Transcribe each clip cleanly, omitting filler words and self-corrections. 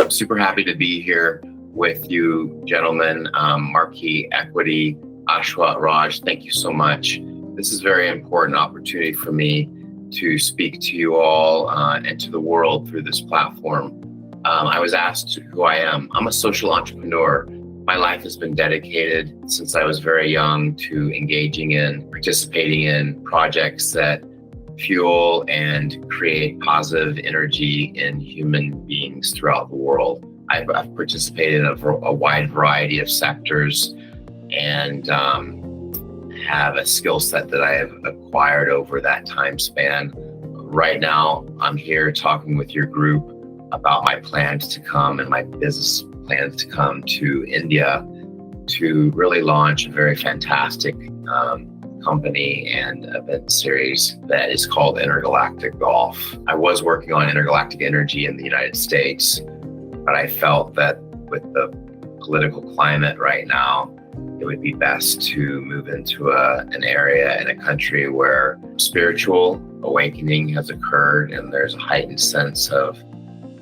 I'm super happy to be here with you, gentlemen. Marquee Equity, Ashwat, Raj, thank you so much. This is a very important opportunity for me to speak to you all and to the world through this platform. I was asked who I am. I'm a social entrepreneur. My life has been dedicated since I was very young to engaging in, participating in projects that fuel and create positive energy in human beings throughout the world. I've participated in a wide variety of sectors and have a skill set that I have acquired over that time span. Right now, I'm here talking with your group about my plans to come and my business plans to come to India to really launch a very fantastic company and event series that is called Intergalactic Golf. I was working on Intergalactic Energy in the United States, but I felt that with the political climate right now, it would be best to move into an area in a country where spiritual awakening has occurred and there's a heightened sense of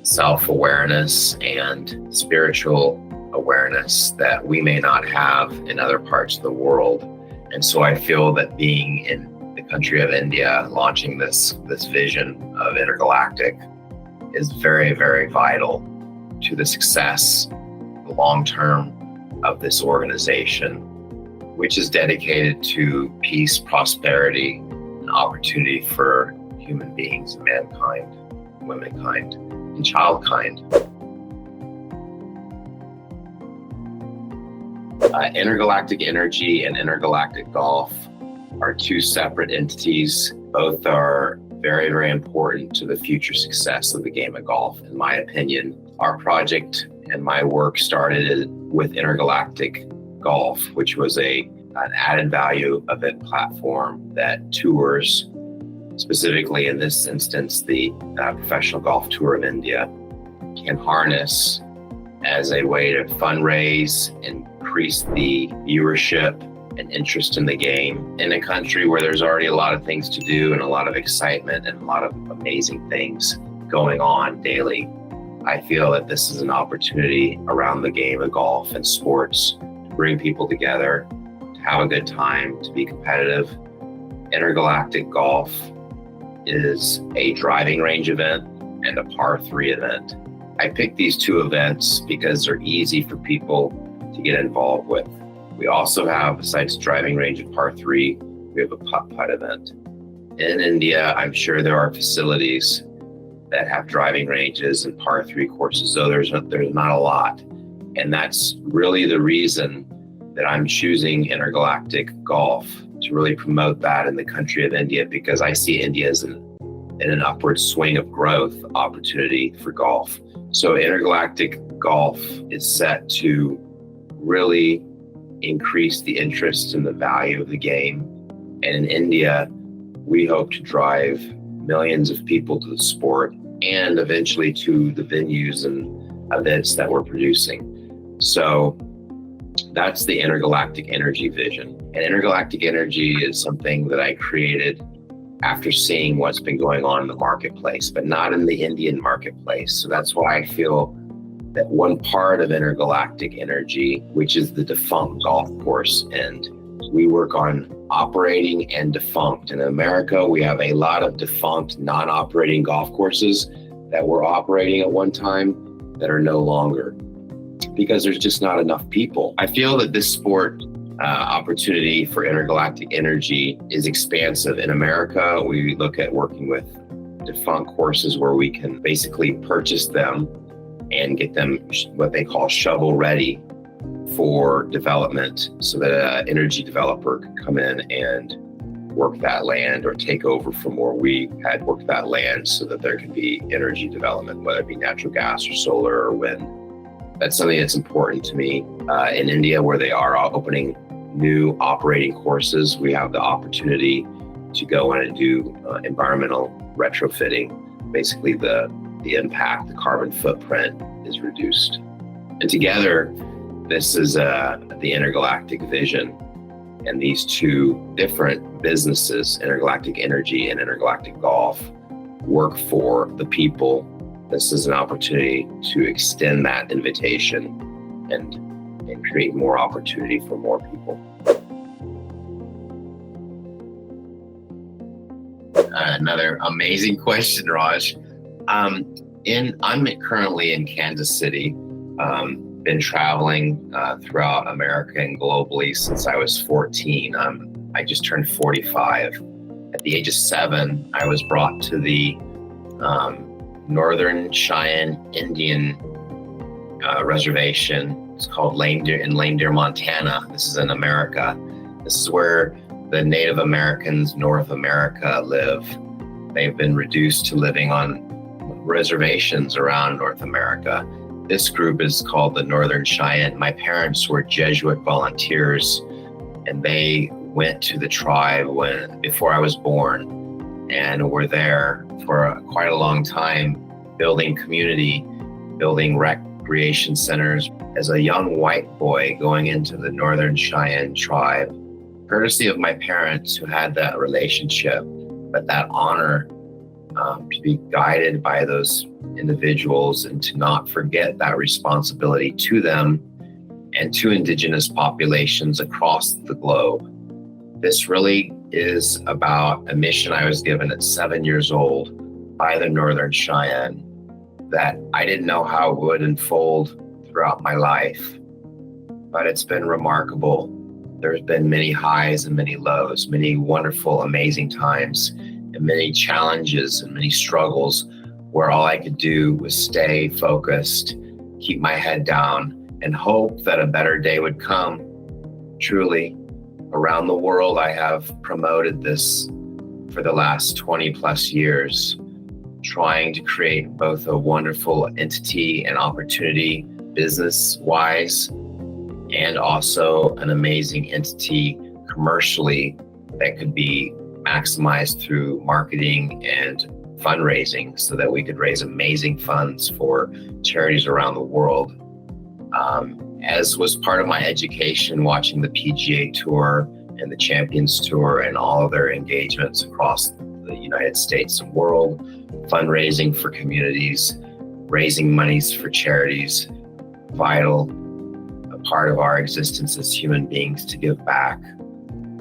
self-awareness and spiritual awareness that we may not have in other parts of the world. And so I feel that being in the country of India, launching this vision of Intergalactic is very, very vital to the success, the long term of this organization, which is dedicated to peace, prosperity, and opportunity for human beings, mankind, womankind, and childkind. Intergalactic Energy and Intergalactic Golf are two separate entities. Both are very, very important to the future success of the game of golf, in my opinion. Our project and my work started with Intergalactic Golf, which was an added value event platform that tours, specifically in this instance, the Professional Golf Tour of India, can harness as a way to fundraise, increase the viewership and interest in the game in a country where there's already a lot of things to do and a lot of excitement and a lot of amazing things going on daily. I feel that this is an opportunity around the game of golf and sports to bring people together, to have a good time, to be competitive. Intergalactic Golf is a driving range event and a par 3 event. I picked these two events because they're easy for people to get involved with. We also have, besides driving range and par 3, we have a putt-putt event. In India, I'm sure there are facilities that have driving ranges and par 3 courses, though there's not a lot. And that's really the reason that I'm choosing Intergalactic Golf to really promote that in the country of India, because I see India as in an upward swing of growth opportunity for golf. So Intergalactic Golf is set to really increase the interest in the value of the game. And in India, we hope to drive millions of people to the sport and eventually to the venues and events that we're producing. So that's the Intergalactic Energy vision. And Intergalactic Energy is something that I created after seeing what's been going on in the marketplace, but not in the Indian marketplace. So that's why I feel that one part of Intergalactic Energy, which is the defunct golf course, and we work on operating and defunct. In America, we have a lot of defunct, non-operating golf courses that were operating at one time that are no longer, because there's just not enough people. I feel that this sport opportunity for Intergalactic Energy is expansive. In America, we look at working with defunct courses where we can basically purchase them and get them what they call shovel ready for development, so that an energy developer could come in and work that land or take over from where we had worked that land, so that there can be energy development, whether it be natural gas or solar or wind. That's something that's important to me. In India, where they are opening new operating courses, we have the opportunity to go in and do environmental retrofitting. Basically, the impact, the carbon footprint is reduced. And together, this is the Intergalactic vision. And these two different businesses, Intergalactic Energy and Intergalactic Golf, work for the people this is an opportunity to extend that invitation and create more opportunity for more people. Another amazing question, Raj. I'm currently in Kansas City. Been traveling throughout America and globally since I was 14. I just turned 45. At the age of 7, I was brought to the Northern Cheyenne Indian reservation. It's called Lame Deer, Montana. This is in America. This is where the Native Americans, North America, live. They've been reduced to living on reservations around North America. This group is called the Northern Cheyenne. My parents were Jesuit volunteers, and they went to the tribe before I was born, and were there for quite a long time, building community, building recreation centers. As a young white boy going into the Northern Cheyenne tribe, courtesy of my parents who had that relationship, but that honor to be guided by those individuals and to not forget that responsibility to them and to indigenous populations across the globe. This really is about a mission I was given at 7 years old by the Northern Cheyenne that I didn't know how it would unfold throughout my life, but it's been remarkable. There's been many highs and many lows, many wonderful, amazing times, and many challenges and many struggles where all I could do was stay focused, keep my head down, and hope that a better day would come. Truly, around the world, I have promoted this for the last 20 plus years, trying to create both a wonderful entity and opportunity business-wise, and also an amazing entity commercially that could be maximized through marketing and fundraising so that we could raise amazing funds for charities around the world. As was part of my education, watching the PGA Tour and the Champions Tour and all of their engagements across the United States and world, fundraising for communities, raising monies for charities, vital, a part of our existence as human beings to give back.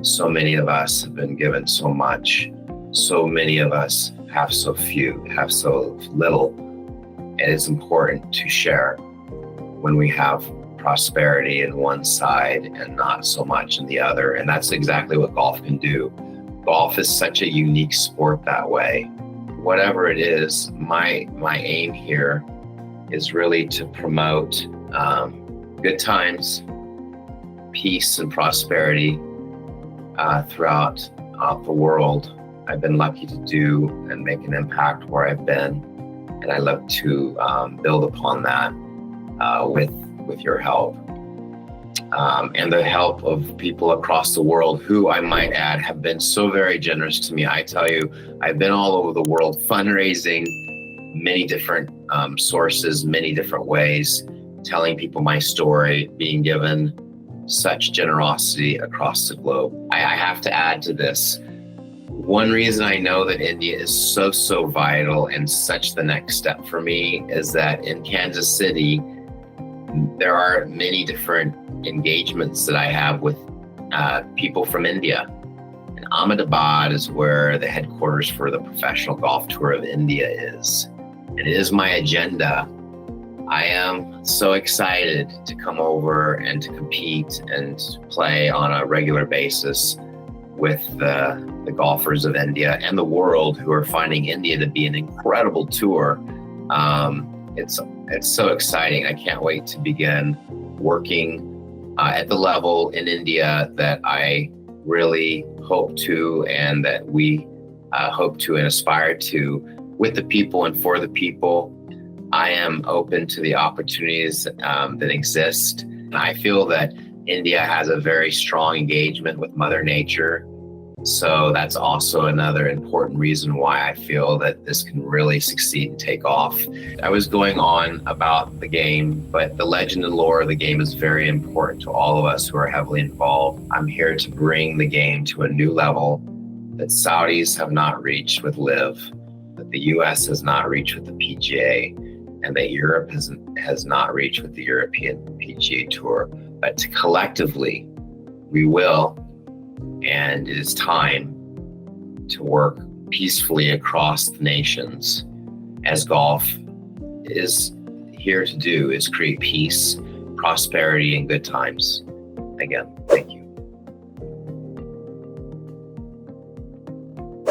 So many of us have been given so much. So many of us have so few, have so little. And it's important to share when we have prosperity in one side and not so much in the other. And that's exactly what golf can do. Golf is such a unique sport that way. Whatever it is, my aim here is really to promote good times, peace and prosperity throughout the world. I've been lucky to do and make an impact where I've been, and I look to build upon that with your help and the help of people across the world who, I might add, have been so very generous to me. I tell you, I've been all over the world fundraising, many different sources, many different ways, telling people my story, being given such generosity across the globe. I have to add to this. One reason I know that India is so vital and such the next step for me is that in Kansas City, there are many different engagements that I have with people from India. And Ahmedabad is where the headquarters for the Professional Golf Tour of India is. And it is my agenda. I am so excited to come over and to compete and play on a regular basis with the golfers of India and the world who are finding India to be an incredible tour. It's so exciting. I can't wait to begin working at the level in India that I really hope to, and that we hope to and aspire to, with the people and for the people. I am open to the opportunities that exist. And I feel that India has a very strong engagement with Mother Nature. So that's also another important reason why I feel that this can really succeed and take off. I was going on about the game, but the legend and lore of the game is very important to all of us who are heavily involved. I'm here to bring the game to a new level that Saudis have not reached with LIV, that the US has not reached with the PGA. and that Europe has not reached with the European PGA Tour, but collectively we will, and it is time to work peacefully across the nations, as golf is here to do, is create peace, prosperity, and good times. Again, thank you.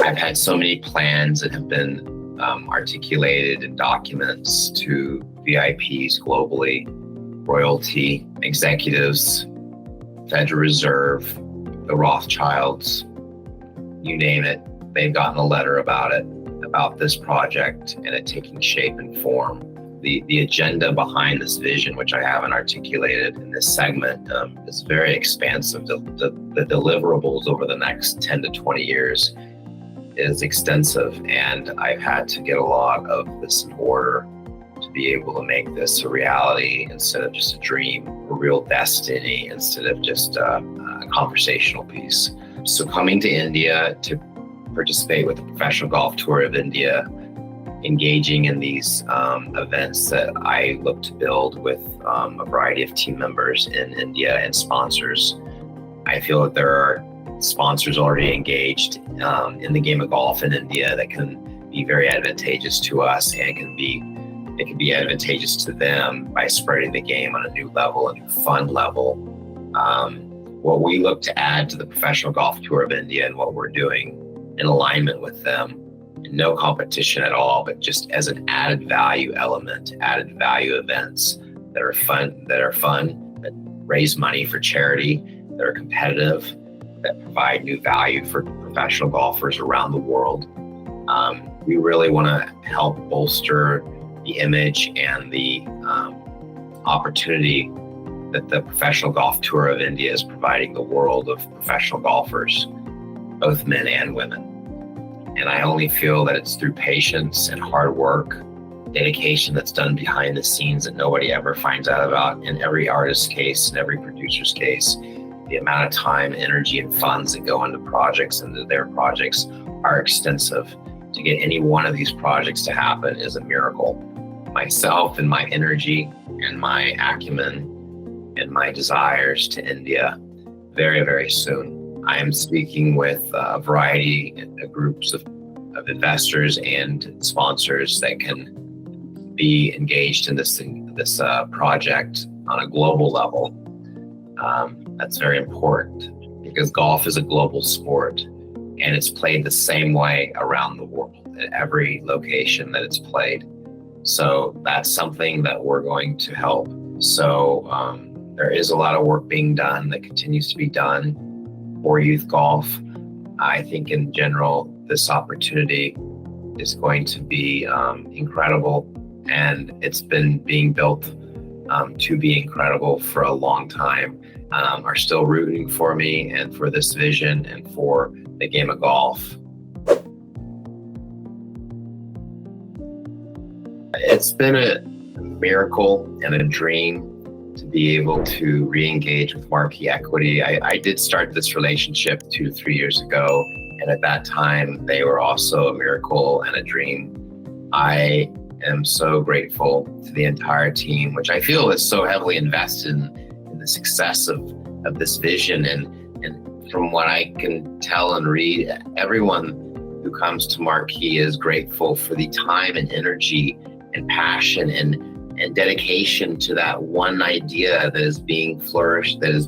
I've had so many plans that have been articulated in documents to VIPs globally, royalty, executives, Federal Reserve, the Rothschilds, you name it. They've gotten a letter about it, about this project, and it taking shape and form. The agenda behind this vision, which I haven't articulated in this segment, is very expansive. The deliverables over the next 10 to 20 years is extensive, and I've had to get a lot of this in order to be able to make this a reality instead of just a dream, a real destiny instead of just a conversational piece. So coming to India to participate with the Professional Golf Tour of India, engaging in these events that I look to build with a variety of team members in India and sponsors. I feel that there are sponsors already engaged in the game of golf in India that can be very advantageous to us, and it can be advantageous to them by spreading the game on a new level, a new fun level. What we look to add to the Professional Golf Tour of India and what we're doing in alignment with them, no competition at all, but just as an added value element, added value events that are fun, that raise money for charity, that are competitive, that provide new value for professional golfers around the world. We really want to help bolster the image and the opportunity that the Professional Golf Tour of India is providing the world of professional golfers, both men and women. And I only feel that it's through patience and hard work, dedication that's done behind the scenes that nobody ever finds out about. In every artist's case, in every producer's case, the amount of time, energy, and funds that go into projects, into their projects, are extensive. To get any one of these projects to happen is a miracle. Myself and my energy and my acumen and my desires to India very, very soon. I am speaking with a variety of groups of investors and sponsors that can be engaged in this project on a global level. That's very important because golf is a global sport, and it's played the same way around the world at every location that it's played. So that's something that we're going to help. So there is a lot of work being done that continues to be done for youth golf. I think in general, this opportunity is going to be incredible, and it's been being built to be incredible for a long time. Are still rooting for me and for this vision and for the game of golf. It's been a miracle and a dream to be able to re-engage with Marquee Equity. I did start this relationship 2 to 3 years ago, and at that time they were also a miracle and a dream. I am so grateful to the entire team, which I feel is so heavily invested in the success of this vision. And from what I can tell and read, everyone who comes to Marquee is grateful for the time and energy and passion and dedication to that one idea that is being flourished, that is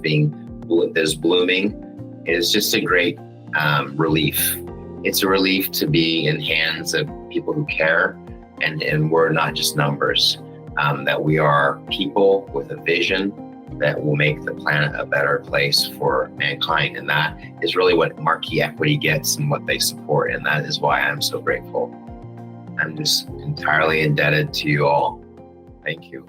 blooming. It is just a great relief. It's a relief to be in hands of people who care, and we're not just numbers, that we are people with a vision that will make the planet a better place for mankind. And that is really what Marquee Equity gets and what they support. And that is why I'm so grateful. I'm just entirely indebted to you all. Thank you.